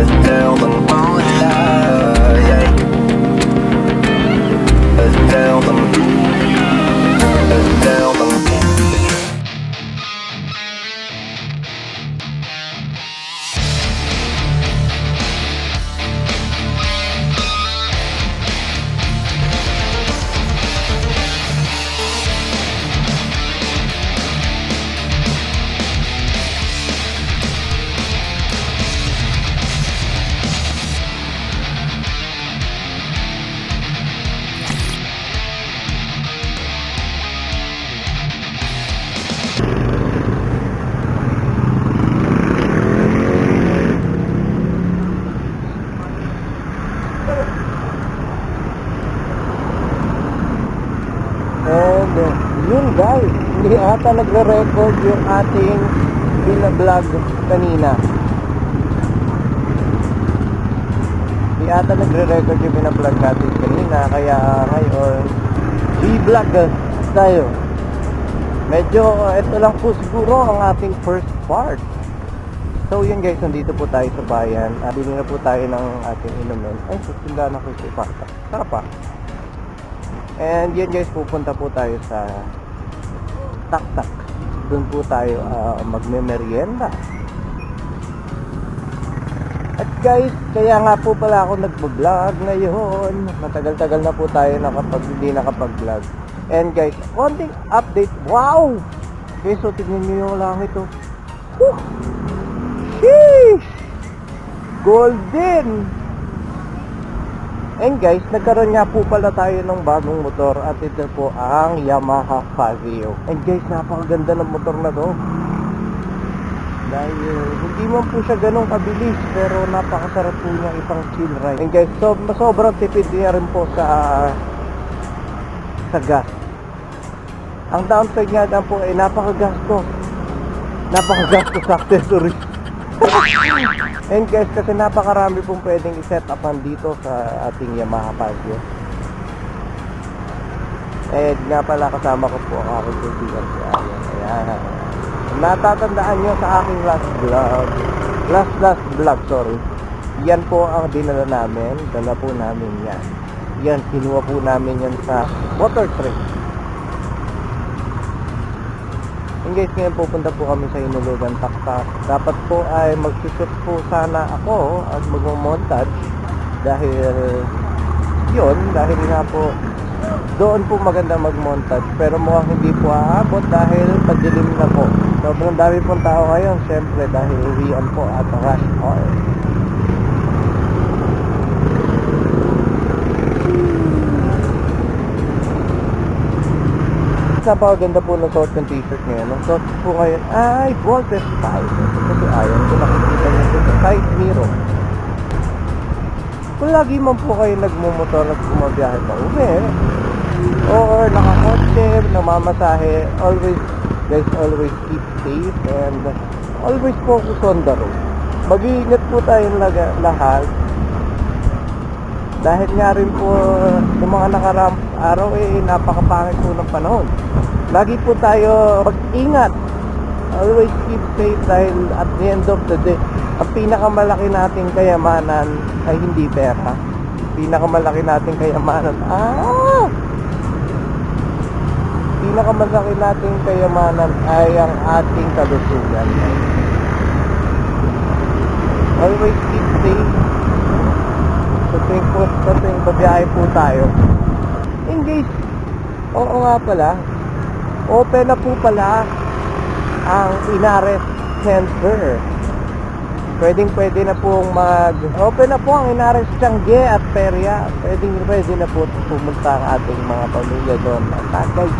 Until the moonlight, until the yun guys, hindi ata nagre-record yung ating binablog kanina. Hindi ata nagre-record yung binablog natin kanina, kaya ngayon i-vlog tayo. Medyo ito lang po siguro ang ating first part. So yun guys, nandito po tayo sa bayan. Bili na po tayo ng ating inumin. Ay, susundan ako sa ipata. Sarap pa. And yun guys, pupunta po tayo sa Tak-Tak. Doon po tayo magme-merienda. At guys, kaya nga po pala ako nagbo-vlog ngayon. Matagal-tagal na po tayo hindi nakapag-vlog. And guys, konting update. Wow! Guys, so tignan nyo yung langit oh. Woo! Sheesh! Golden! And guys, nagkaroon nga po pala tayo ng bagong motor at ito po ang Yamaha Fazio. And guys, napakaganda ng motor na to. Dahil hindi man po siya ganun kabilis, pero napakasarap po niya isang chill ride. And guys, sobrang tipid niya rin po sa gas. Ang downside nga lang po ay napakagastos sa accessories. And guys, kasi napakarami pong pwedeng i-set upan dito sa ating Yamaha Fazio. And nga pala, kasama ko po ang aking kaibigan si Ayan. Ayan. Natatandaan nyo sa aking last vlog, sorry. Yan po ang dinala namin. Dala po namin yan. Yan, kinuha po namin yan sa motor trip. And guys, ngayon pupunta po kami sa Inulugan, Tak-Tak. Dapat po ay mag-shoot po sana ako at mag-montage. Dahil nga po doon po maganda mag-montage. Pero mukhang hindi po aabot dahil pagdilim na po. Sobrang dami pong tao ngayon, syempre dahil uwian po at rush hour. Napakaganda po ng suot ng t-shirt ngayon. Ang suot po ngayon ay Voltes 5. Kasi ayon ko nakikita nyo sa side mirror. Kung lagi man po kayo nagmumotor at bumabiyahe pa uwi or nakakotse, namamasahe, always keep safe and always focus on the road. Mag-iingat po tayong lahat. Dahil nga rin po yung mga nakaraang araw napakapangit po ng panahon. Lagi po tayo mag-ingat. Always keep safe dahil at the end of the day, ang pinakamalaki nating kayamanan ay hindi pera. Pinakamalaki nating kayamanan ay ang ating kalusugan. Always keep safe. Sa tuwing babiyahe po tayo. Engage. Oo nga pala, open na po pala ang Inares Center. Pwede na pong open na po ang Inares Tiangge at Peria. Pwede na po pumunta ang ating mga pamilya doon. At guys,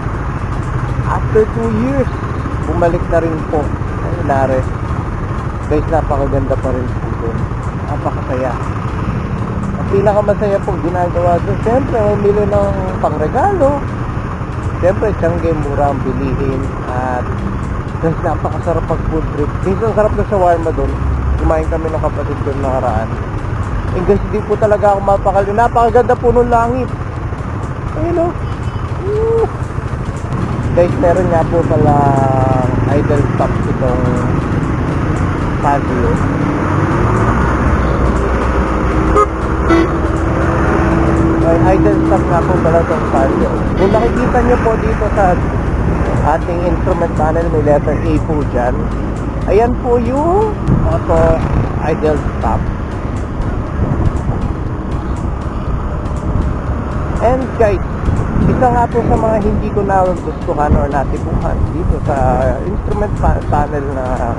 after 2 years, bumalik na rin po ang Inares. Guys, napakaganda pa rin po doon. Napakasaya. Pinakamasaya pong ginagawa doon, siyempre umili ng pangregalo. Siyempre Tiangge, mura ang bilihin. At guys, napakasarap pag food trip. Minsan sarap na shawarma doon. Kumain kami ng kapatid doon nakaraan. And guys, hindi po talaga ako mapakali. Napakaganda po ng langit. Ayun o. Guys, meron nga po pala idle stop itong Fazio. may idle stop nga po pala itong Fazio. Kung nakikita nyo po dito sa ating instrument panel, may letter A po dyan. Ayan po yung auto idle stop. And guys, isa nga po sa mga hindi ko nagustuhan or natipuhan dito sa instrument panel na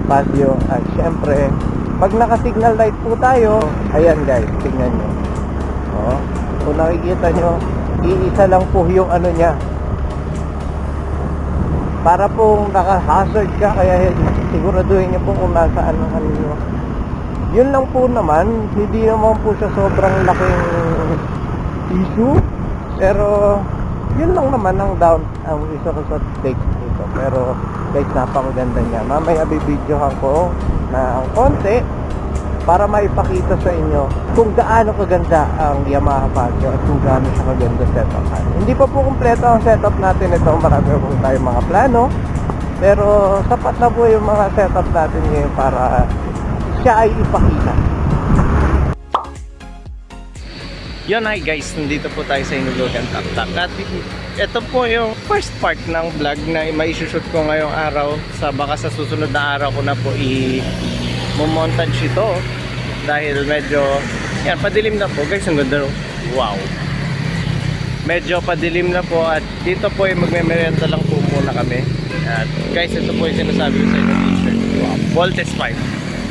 Fazio, at syempre pag naka-signal light po tayo, ayan guys, tingnan nyo. Oh, kung nakikita nyo, iisa lang po yung ano niya. Para pong naka-hazard ka, kaya siguraduhin nyo po kung nasaan ang ano nyo. Yun lang po naman, hindi naman po siya sobrang laking issue. Pero, yun lang naman ang down, ang isa ko sa take dito. Pero, guys, napakaganda niya. Mamaya bibidyohan ko na ang konti para maipakita sa inyo kung gaano kaganda ang Yamaha Fazio at kung gaano siya kaganda setup. Hindi pa po kumpleto ang setup natin ito. Marami po tayong mga plano, pero sapat na po yung mga setup natin ngayon para siya ay ipakita. Yun, hi guys, nandito po tayo sa Inulugan Taktak. At ito po yung first part ng vlog na mai-shoot ko ngayong araw. Baka sa susunod na araw ko na po i-montage ito. Dahil medyo, yan, padilim na po. Guys, ang ganda. Wow. Medyo padilim na po at dito po yung magme-merienda lang po muna kami. At guys, ito po yung sinasabi ko sa inyo t-shirt. Wow. Voltes 5.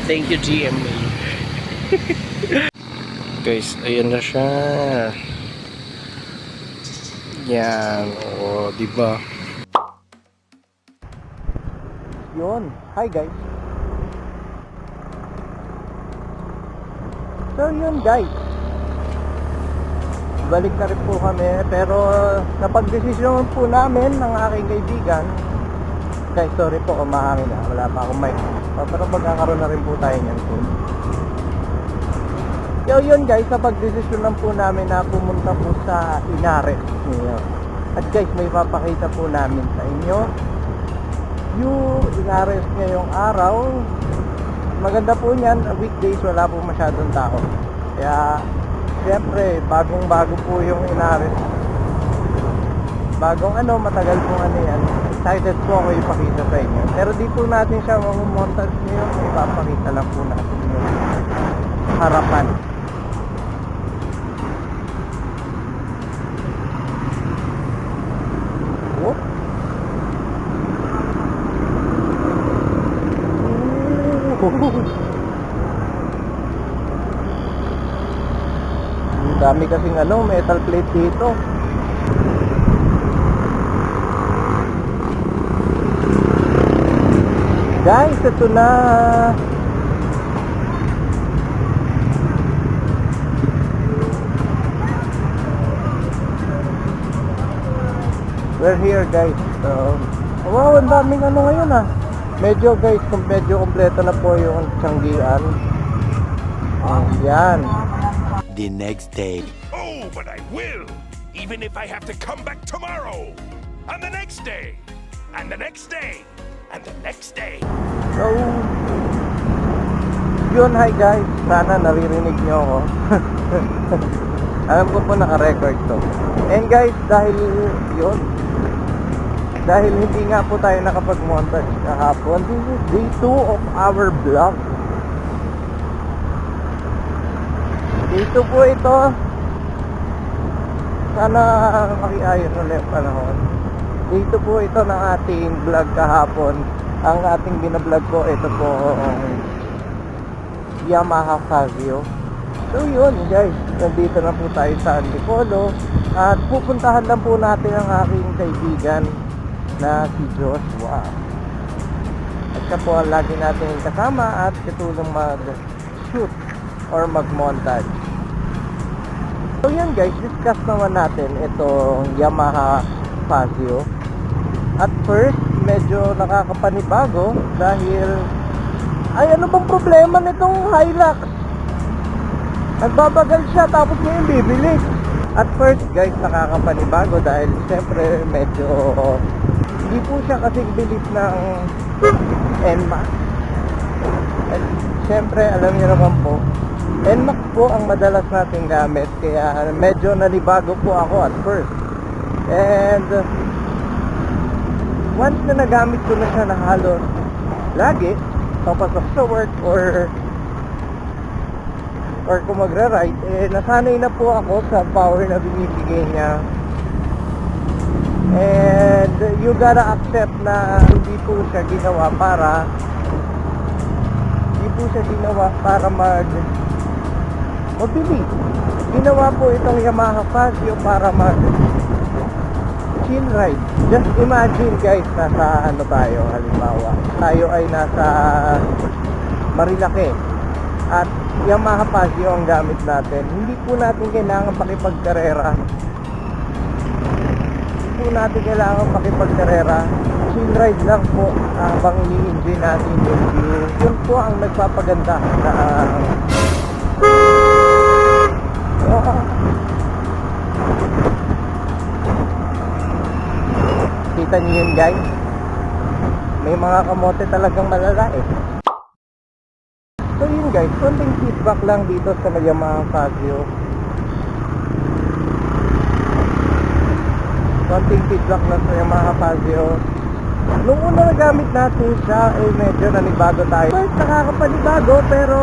Thank you, GMA. Guys, ayan na siya. Yan, o, diba? Yun, hi guys. So yun guys, balik na rin po kami, pero napag-desisyon po namin ng aking kaibigan. Guys, sorry po kung mahangin na, wala pa akong mic. Pero magkakaroon na rin po tayo niyan po. So yun guys, napag-desisyon lang po namin na pumunta po sa Inares ngayon. At guys, may papakita po namin sa inyo yung Inares ngayong araw. Maganda po niyan, weekdays wala po masyadong tao. Kaya siyempre, bagong-bago po yung Inares. Bagong matagal pong yan. Excited po ako ipakita sa inyo. Pero di po natin siya mamumontage ngayon, ipapakita lang po natin yung harapan. Ang dami kasing metal plate dito. Guys, ito na. We're here guys. Wow, ang daming ngayon Medyo guys, medyo kompleto na po yung Tianggian. Yan. The next day. Oh, but I will! Even if I have to come back tomorrow! And the next day! And the next day! And the next day! So, yun, hi guys. Sana naririnig nyo ako. Alam ko po naka-record to. And guys, dahil hindi nga po tayo nakapag-montage kahapon, this is day 2 of our vlog. Day 2 po ito. Sana makiayos ulit panahon. Day 2 po ito ng ating vlog kahapon. Ang ating binablog po, ito po Yamaha Fazio. So yun guys, nandito na po tayo sa Antipolo. At pupuntahan lang po natin ang aking kaibigan na si Joshua. At siya po ang lagi natin kasama at katulong mag-shoot or mag-montage. So yan guys, discuss naman natin itong Yamaha Fazio. At first, medyo nakakapanibago dahil ay ano bang problema nitong Hilux? Nagbabagal siya tapos ngayon bibili. At first guys, nakakapanibago dahil siyempre medyo hindi po siya kasing bilis ng NMAX. At siyempre alam niyo naman po, NMAX po ang madalas nating gamit, kaya medyo nanibago po ako at first. And once na nagamit ko na siya na halos lagi, papasok sa work or kung magra-ride, nasanay na po ako sa power na binibigay niya. And you gotta accept na hindi po siya ginawa para mabilis. Ginawa po itong Yamaha Fazio para chill ride. Just imagine guys, nasa ano tayo, halimbawa tayo ay nasa Marilake at Yamaha Fazio ang gamit natin. Hindi po natin kailangan pakipagkarera. Chill ride lang po habang ini-enjoy natin yung view. Yun po ang nagpapaganda na kita niyo yun guys, may mga kamote talagang malala eh. So yun guys, konting feedback lang dito sa Yamaha Fazio. Konting feedback lang sa Yamaha Fazio. Nung una nagamit natin siya, medyo nanibago tayo. First, nakakapanibago, pero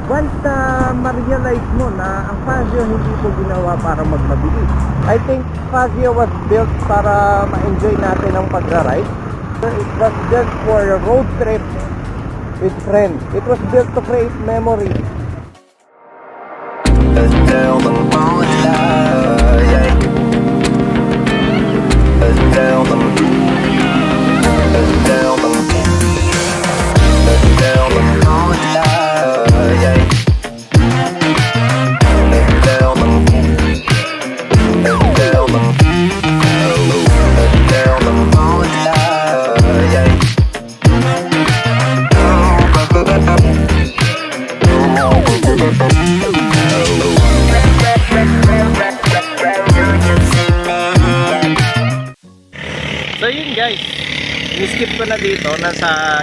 once na ma-realize mo na ang Fazio hindi po ginawa para magmabilis. I think Fazio was built para ma-enjoy natin ang pagra-ride. It was just for a road trip with friends. It was built to create memories. Until the morning light, yeah. Until the morning light, yeah. So yun guys, ni-skip ko na dito, nasa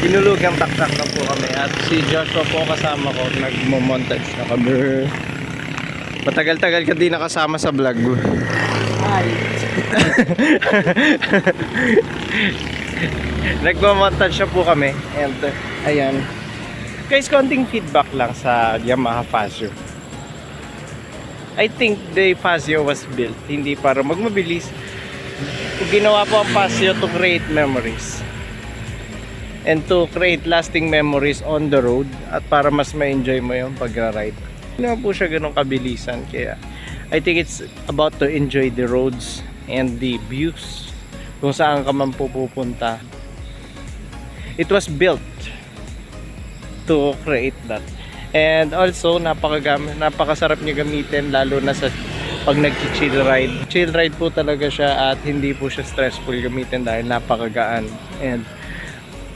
Dinulugang Taktak na po kami at si Joshua po kasama ko, nagmo-montage na kami. Matagal-tagal ka di nakasama sa vlog. Hi. Nagmo-montage na po kami and ayan. Guys, konting feedback lang sa Yamaha Fazio. I think the Fazio was built hindi para magmabilis. Ginawa po ang Fazio to create memories and to create lasting memories on the road at para mas ma-enjoy mo yung pag-ride. Hindi naman po siya ganun kabilisan, kaya I think it's about to enjoy the roads and the views kung saan ka man po pupunta. It was built to create that. And also napakasarap niya gamitin, lalo na sa pag nag-chill ride. Chill ride po talaga siya at hindi po siya stressful gamitin dahil napakagaan. And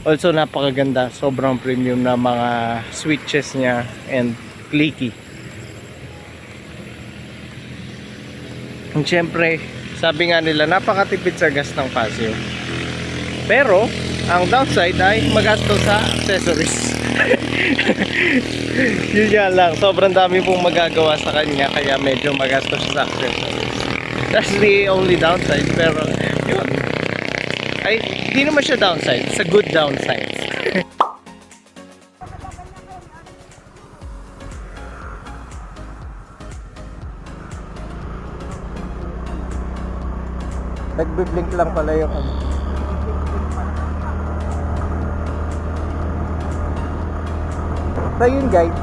also napakaganda, sobrang premium na mga switches niya and clicky. And syempre, sabi nga nila napakatipid sa gas ng Fazio. Pero ang downside ay magastos sa accessories. Yun nga lang, sobrang dami pong magagawa sa kanya kaya medyo magastos sa accessories. That's the only downside, pero yun, ay hindi naman siya downside, it's a good downside. Nagbi-blink lang pala yung ano. So yun guys,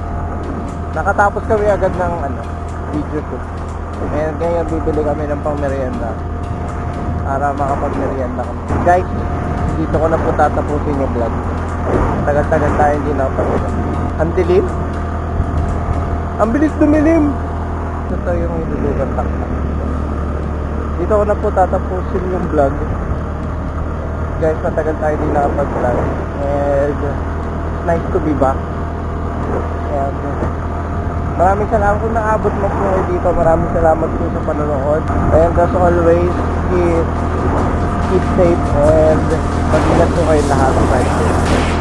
nakatapos kami agad ng video shoot. And ngayon bibili kami ng pang merienda para makapag-merienda kami. Guys, dito ko na po tatapusin yung vlog. Tagal-tagal tayo hindi nakapagod. Ang dilim? Ang bilis dumilim! Ito yung Dinulugang Taktak. Dito ko na po tatapusin yung vlog. Guys, matagal tayo hindi nakapag-vlog. And it's nice to be back. And maraming salamat kung naabot mo po dito. Maraming salamat po sa panonood. And as always, keep safe and mag-ingat po kayo lahat. Bye.